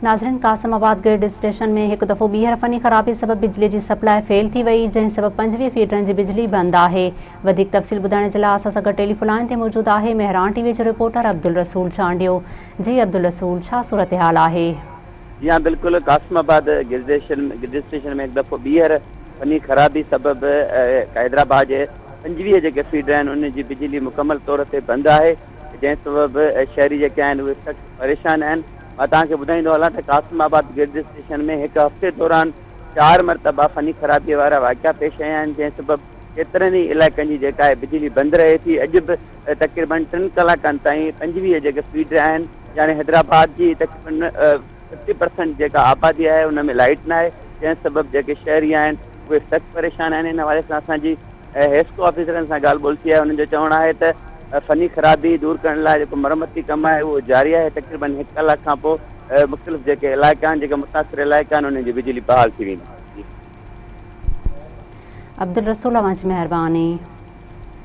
नाज़रीन, Kasimabad grid station में एक दफ़ो ॿीहर फ़नी ख़राबी सबब बिजली जी सप्लाई फेल थी वई, जंहिं सबब 25 फीडरनि जी बिजली बंद आहे। वधीक तफ़सील ॿुधाइण जे लाइ असां सां गॾु टेलीफ़ोन लाइन ते मौजूद आहे मेहरान टीवी जो रिपोर्टर अब्दुल रसूल चांडियो। जी अब्दुल रसूल, छा सूरत हाल आहे? जी हाँ, बिल्कुल। कासिमाबाद गिरद स्टेशन में एक दफ़ो ॿीहर फनी ख़राबी सबब हैदराबाद जे 25 जेके फीडर आहिनि उन जी बिजली मुकमल तौर ते बंदि आहे, जंहिं सबब शहरी जेके आहिनि उहे सख़्तु परेशान आहिनि। मां तव्हांखे ॿुधाईंदो हलां त कासिमाबाद गिरद स्टेशन में हिकु हफ़्ते दौरान 4 मरतबा फनी ख़राबीअ वारा वाक़िया पेश आया आहिनि, जंहिं सबब केतिरनि ई इलाइक़नि जी जेका आहे बिजली बंदि रहे थी। अॼु बि तक़रीबन 3 कलाकनि ताईं 25 जेके फीडर आहिनि, यानी हैदराबाद जी तक़रीबन 50% जेका आबादी आहे उन में लाइट न आहे, जंहिं सबब जेके शहरी आहिनि उहे सख़्तु परेशान आहिनि। इन हवाले सां असांजी हेस्को ऑफिसरनि सां ॻाल्हि ॿोल थी आहे। उन्हनि जो चवणु आहे त फनी ख़राबी दूर करण लाइ जेको मरमती कमु आहे उहो जारी आहे। तक़रीबन 1 कलाक खां पोइ मुख़्तलिफ़ जेके इलाइक़ा आहिनि, जेके मुतासिर इलाइक़ा आहिनि, उन्हनि जी बिजली बहाल थी वेंदी। अब्दुल रसूल, अवां जी महिरबानी।